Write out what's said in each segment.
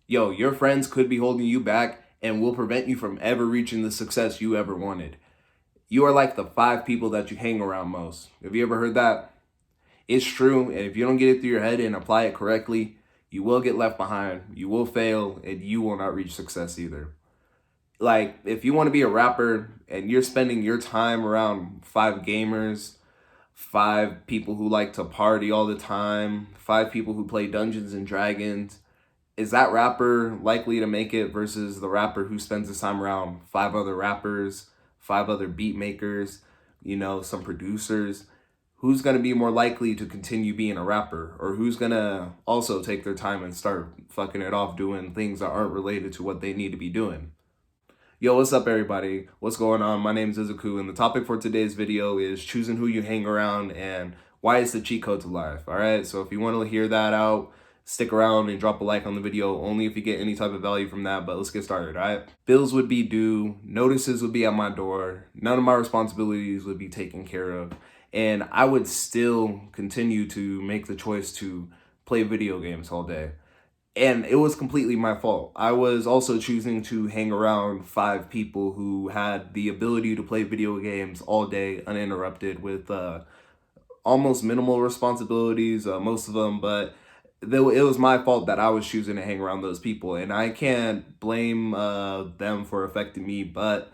Yo, your friends could be holding you back and will prevent you from ever reaching the success you ever wanted. You are like the 5 people that you hang around most. Have you ever heard that? It's true, and if you don't get it through your head and apply it correctly, you will get left behind, you will fail, and you will not reach success either. Like, if you want to be a rapper and you're spending your time around 5 gamers, 5 people who like to party all the time, 5 people who play Dungeons and Dragons, is that rapper likely to make it versus the rapper who spends his time around 5 other rappers, 5 other beat makers, some producers? Who's going to be more likely to continue being a rapper? Or who's going to also take their time and start fucking it off doing things that aren't related to what they need to be doing? Yo, what's up, everybody? What's going on? My name is Izuku, and the topic for today's video is choosing who you hang around and why it's the cheat code to life. All right, so if you want to hear that out, stick around and drop a like on the video, only if you get any type of value from that. But let's get started, all right? Bills would be due, notices would be at my door, none of my responsibilities would be taken care of, and I would still continue to make the choice to play video games all day. And it was completely my fault. I was also choosing to hang around 5 people who had the ability to play video games all day uninterrupted with almost minimal responsibilities, most of them, but it was my fault that I was choosing to hang around those people, and I can't blame them for affecting me, but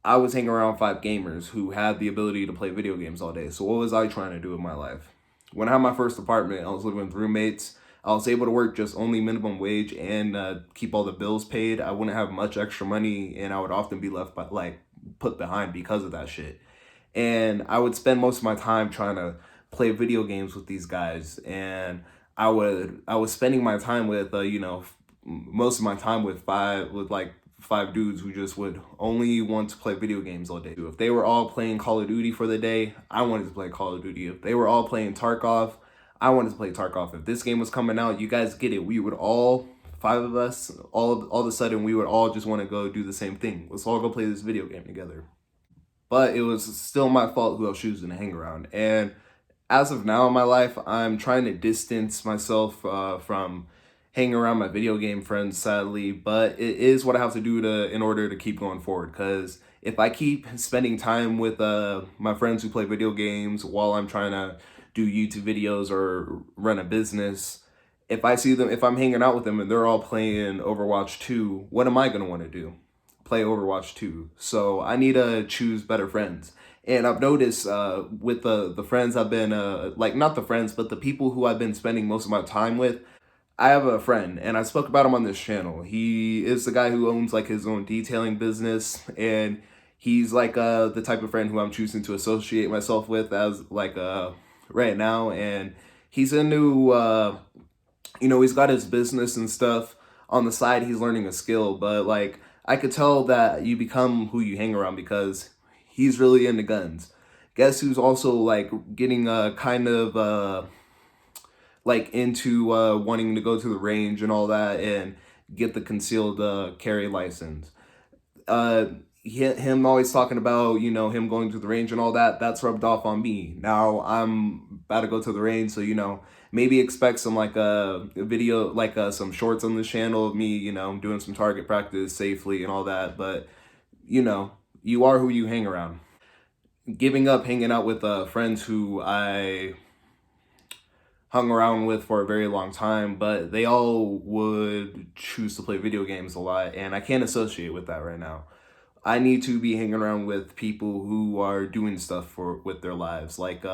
I was hanging around 5 gamers who had the ability to play video games all day. So what was I trying to do with my life? When I had my first apartment, I was living with roommates. I was able to work just only minimum wage and keep all the bills paid. I wouldn't have much extra money, and I would often be left put behind because of that shit. And I would spend most of my time trying to play video games with these guys, and I was spending my time with most of my time with like 5 dudes who just would only want to play video games all day. If they were all playing Call of Duty for the day, I wanted to play Call of Duty. If they were all playing Tarkov, I wanted to play Tarkov. If this game was coming out, you guys get it. We would all 5 of us, all of a sudden, we would all just want to go do the same thing. Let's all go play this video game together. But it was still my fault who I was choosing to hang around. And as of now in my life, I'm trying to distance myself from hanging around my video game friends, sadly. But it is what I have to do in order to keep going forward. Because if I keep spending time with my friends who play video games while I'm trying to do YouTube videos or run a business, if I'm hanging out with them and they're all playing Overwatch 2, what am I going to want to do? Play Overwatch 2. So I need to choose better friends. And I've noticed with the friends I've been, not the friends, but the people who I've been spending most of my time with, I have a friend, and I spoke about him on this channel. He is the guy who owns like his own detailing business, and he's like the type of friend who I'm choosing to associate myself with as right now. And he's into, he's got his business and stuff on the side. He's learning a skill, but like I could tell that you become who you hang around because he's really into guns. Guess who's also like getting kind of into wanting to go to the range and all that and get the concealed carry license. Him always talking about, him going to the range and all that, that's rubbed off on me. Now I'm about to go to the range, so, maybe expect some like a video, like some shorts on this channel of me, doing some target practice safely and all that. But, you are who you hang around. Giving up hanging out with friends who I hung around with for a very long time, but they all would choose to play video games a lot, and I can't associate with that right now. I need to be hanging around with people who are doing stuff with their lives, like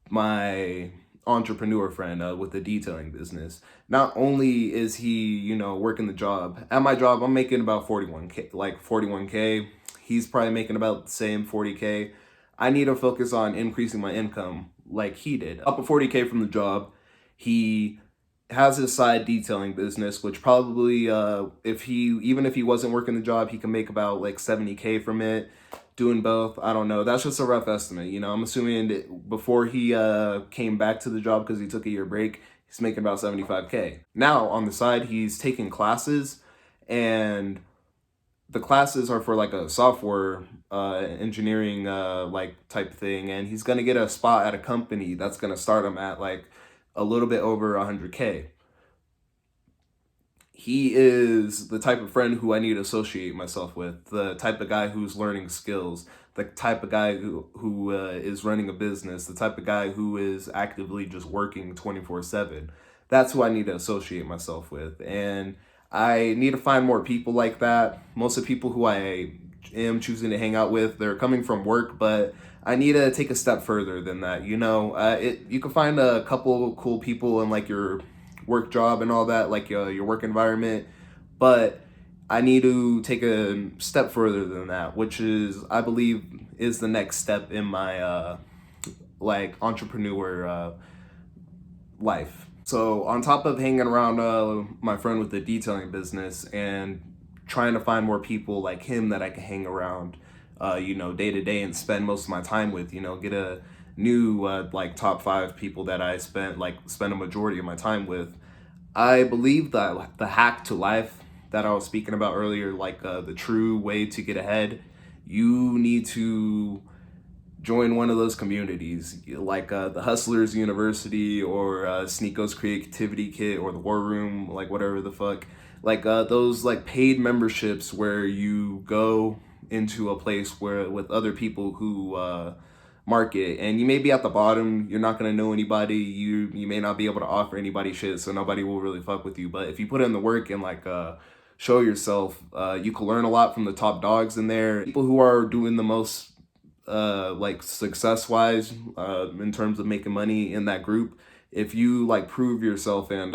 my entrepreneur friend with the detailing business. Not only is he, working the job. At my job, I'm making about 41K. He's probably making about the same 40K. I need to focus on increasing my income like he did. Up to 40K from the job. He has his side detailing business, which probably, even if he wasn't working the job, he can make about like 70K from it. Doing both, I don't know. That's just a rough estimate. I'm assuming that before he came back to the job because he took a year break, he's making about 75K. Now, on the side, he's taking classes, and the classes are for like a software engineering type thing, and he's gonna get a spot at a company that's gonna start him at like a little bit over 100K. he is the type of friend who I need to associate myself with, the type of guy who's learning skills, the type of guy who is running a business, the type of guy who is actively just working 24/7. That's who I need to associate myself with. And I need to find more people like that. Most of the people who I am choosing to hang out with, they're coming from work, but I need to take a step further than that. You can find a couple of cool people in like your work job and all that, like your work environment, but I need to take a step further than that, which is, I believe, is the next step in my like entrepreneur life. So on top of hanging around my friend with the detailing business and trying to find more people like him that I can hang around, day to day and spend most of my time with, get a new like top 5 people that I spend a majority of my time with. I believe that the hack to life that I was speaking about earlier, like the true way to get ahead, you need to join one of those communities, like the Hustlers University or Sneako's Creativity Kit or the War Room, like whatever the fuck. Like those like paid memberships where you go into a place where with other people who market, and you may be at the bottom, you're not gonna know anybody, you may not be able to offer anybody shit, so nobody will really fuck with you. But if you put in the work and like show yourself, you can learn a lot from the top dogs in there, people who are doing the most like success wise in terms of making money in that group. If you like prove yourself and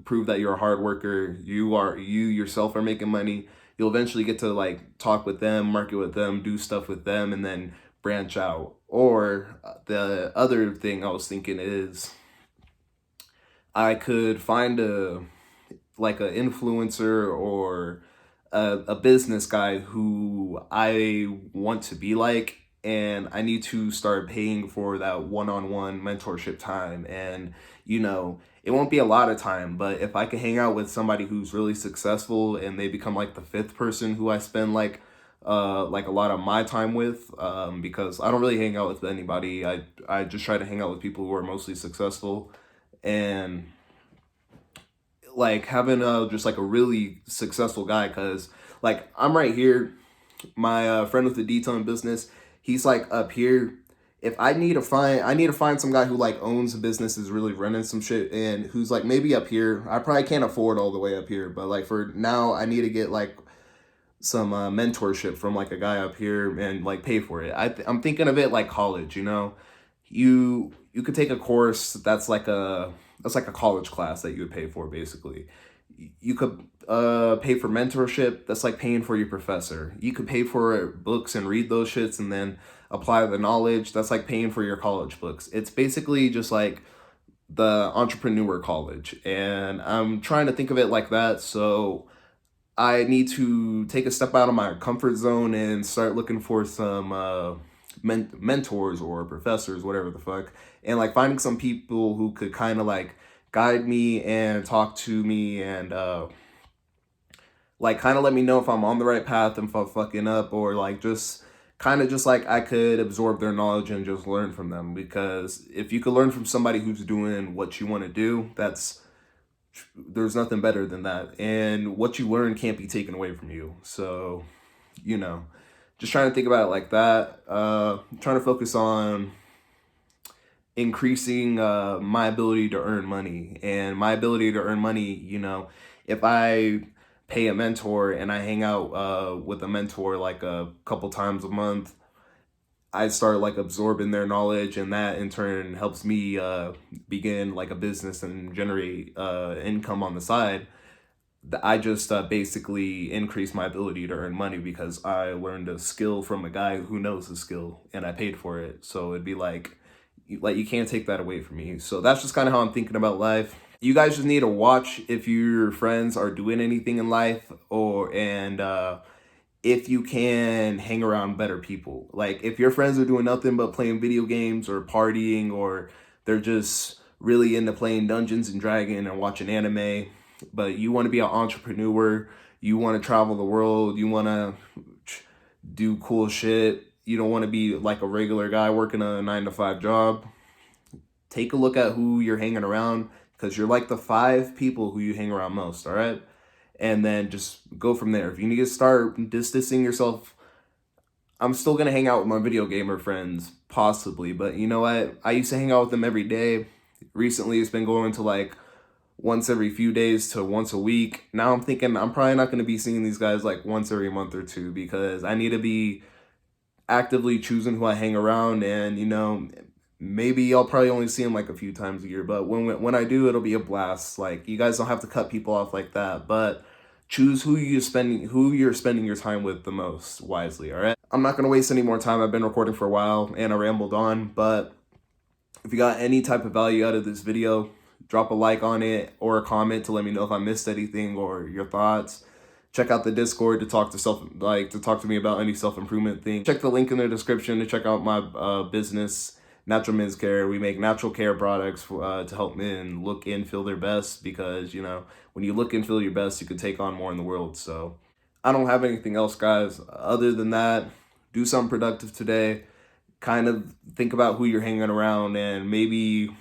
prove that you're a hard worker, you yourself are making money, you'll eventually get to like talk with them, market with them, do stuff with them, and then branch out. Or the other thing I was thinking is I could find a like an influencer or a business guy who I want to be like, and I need to start paying for that one-on-one mentorship time. And it won't be a lot of time, but if I can hang out with somebody who's really successful and they become like the 5th person who I spend like a lot of my time with, because I don't really hang out with anybody. I just try to hang out with people who are mostly successful, and like having just like a really successful guy, because like I'm right here, my friend with the detailing business, he's like up here. If I need to find some guy who like owns a business, is really running some shit, and who's like maybe up here. I probably can't afford all the way up here, but like for now I need to get like some mentorship from like a guy up here and like pay for it. I'm thinking of it like college. You could take a course that's like a college class that you would pay for basically. You could pay for mentorship. That's like paying for your professor. You could pay for books and read those shits and then apply the knowledge. That's like paying for your college books. It's basically just like the entrepreneur college, and I'm trying to think of it like that. So I need to take a step out of my comfort zone and start looking for some mentors or professors, whatever the fuck, and like finding some people who could kind of like guide me and talk to me and like kind of let me know if I'm on the right path and if I'm fucking up, or like just kind of just like I could absorb their knowledge and just learn from them. Because if you could learn from somebody who's doing what you want to do, there's nothing better than that. And what you learn can't be taken away from you. So, just trying to think about it like that. Trying to focus on increasing my ability to earn money. And my ability to earn money, if I pay a mentor and I hang out with a mentor like a couple times a month, I start like absorbing their knowledge, and that in turn helps me begin like a business and generate income on the side. I just basically increase my ability to earn money because I learned a skill from a guy who knows the skill, and I paid for it. So it'd be like you can't take that away from me. So that's just kind of how I'm thinking about life. You guys just need to watch if your friends are doing anything in life, and if you can hang around better people. Like if your friends are doing nothing but playing video games or partying, or they're just really into playing Dungeons and Dragons and watching anime, but you want to be an entrepreneur, you want to travel the world, you want to do cool shit, you don't want to be like a regular guy working a 9 to 5 job, take a look at who you're hanging around, because you're like the 5 people who you hang around most, all right? and then just go from there. If you need to start distancing yourself, I'm still gonna hang out with my video gamer friends, possibly, but you know what? I used to hang out with them every day. Recently, it's been going to like once every few days to once a week. Now I'm thinking I'm probably not gonna be seeing these guys like once every month or two, because I need to be actively choosing who I hang around, and maybe I'll probably only see them like a few times a year, but when I do, it'll be a blast. Like, you guys don't have to cut people off like that, but choose who you're spending your time with the most wisely, all right? I'm not going to waste any more time. I've been recording for a while and I rambled on, but if you got any type of value out of this video, drop a like on it or a comment to let me know if I missed anything or your thoughts. Check out the Discord to talk to me about any self-improvement thing. Check the link in the description to check out my business, Natural Men's Care. We make natural care products to help men look and feel their best, because when you look and feel your best, you can take on more in the world. So I don't have anything else, guys. Other than that, do something productive today. Kind of think about who you're hanging around, and maybe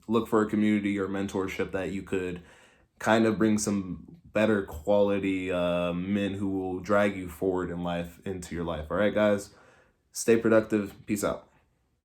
look for a community or mentorship that you could kind of bring some better quality men who will drag you forward in life into your life. All right, guys, stay productive. Peace out.